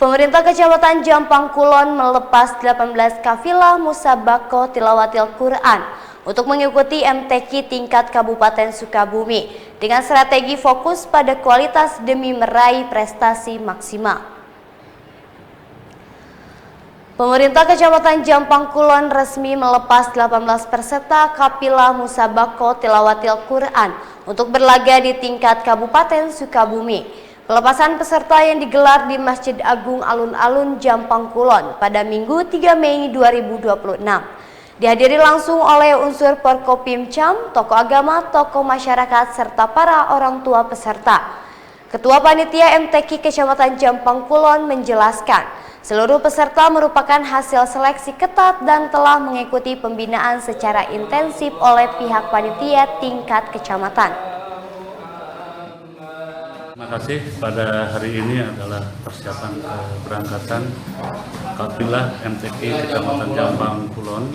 Pemerintah Kecamatan Jampang Kulon melepas 18 kafilah musabaqah tilawatil Quran untuk mengikuti MTQ tingkat Kabupaten Sukabumi dengan strategi fokus pada kualitas demi meraih prestasi maksimal. Pemerintah Kecamatan Jampang Kulon resmi melepas 18 peserta kafilah musabaqah tilawatil Quran untuk berlaga di tingkat Kabupaten Sukabumi. Pelepasan peserta yang digelar di Masjid Agung Alun-Alun Jampang Kulon pada Minggu 3 Mei 2026 dihadiri langsung oleh unsur Porkopimcam, tokoh agama, tokoh masyarakat, serta para orang tua peserta. Ketua Panitia MTQ Kecamatan Jampang Kulon menjelaskan, seluruh peserta merupakan hasil seleksi ketat dan telah mengikuti pembinaan secara intensif oleh pihak panitia tingkat kecamatan. Terima kasih. Pada hari ini adalah persiapan keberangkatan kafilah MTQ Kecamatan Jampang Kulon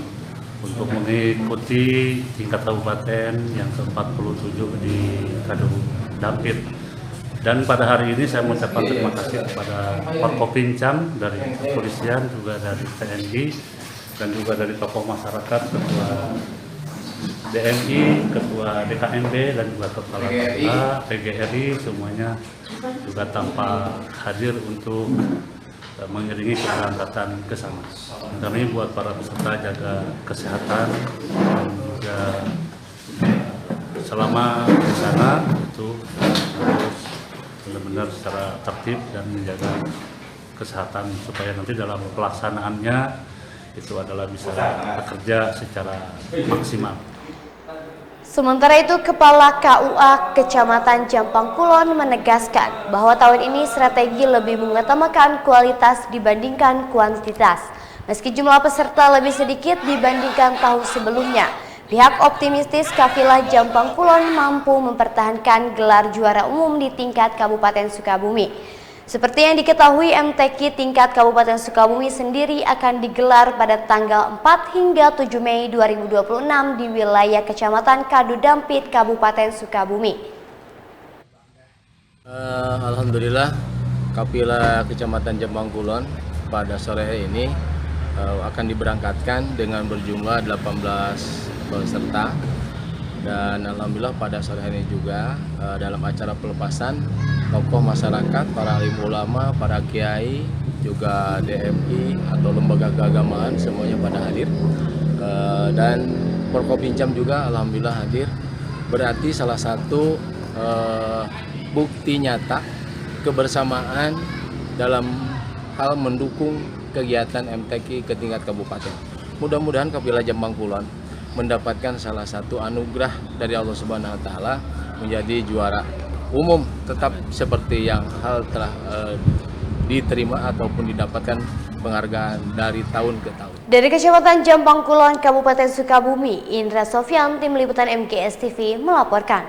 untuk mengikuti tingkat kabupaten yang ke-47 di Kadu Dampit. Dan pada hari ini saya mengucapkan terima kasih kepada Porkopimcam dari kepolisian, juga dari TNI, dan juga dari tokoh masyarakat, ketua DMI, ketua DKMB, dan juga kepala daerah, PGRI, semuanya juga tanpa hadir untuk mengiringi keberangkatan ke sana. Kami buat para peserta jaga kesehatan dan juga selama di sana itu harus benar-benar secara tertib dan menjaga kesehatan supaya nanti dalam pelaksanaannya itu adalah bisa bekerja secara maksimal. Sementara itu, Kepala KUA Kecamatan Jampang Kulon menegaskan bahwa tahun ini strategi lebih mengutamakan kualitas dibandingkan kuantitas. Meski jumlah peserta lebih sedikit dibandingkan tahun sebelumnya, pihak optimistis kafilah Jampang Kulon mampu mempertahankan gelar juara umum di tingkat Kabupaten Sukabumi. Seperti yang diketahui, MTQ tingkat Kabupaten Sukabumi sendiri akan digelar pada tanggal 4 hingga 7 Mei 2026 di wilayah Kecamatan Kadu Dampit, Kabupaten Sukabumi. Alhamdulillah, kafilah Kecamatan Jampang Kulon pada sore hari ini akan diberangkatkan dengan berjumlah 18 peserta. Dan alhamdulillah pada sore hari ini juga dalam acara pelepasan tokoh masyarakat, para alim ulama, para kiai, juga DMI atau lembaga keagamaan semuanya pada hadir. Dan Porkopimcam juga alhamdulillah hadir. Berarti salah satu bukti nyata kebersamaan dalam hal mendukung kegiatan MTQ ke tingkat kabupaten. Mudah-mudahan kafilah Jampang Kulon mendapatkan salah satu anugerah dari Allah Subhanahu wa taala menjadi juara umum, tetap seperti yang hal telah diterima ataupun didapatkan penghargaan dari tahun ke tahun. Dari Kecamatan Jampang Kulon, Kabupaten Sukabumi, Indra Sofyan, Tim Liputan MGS TV melaporkan.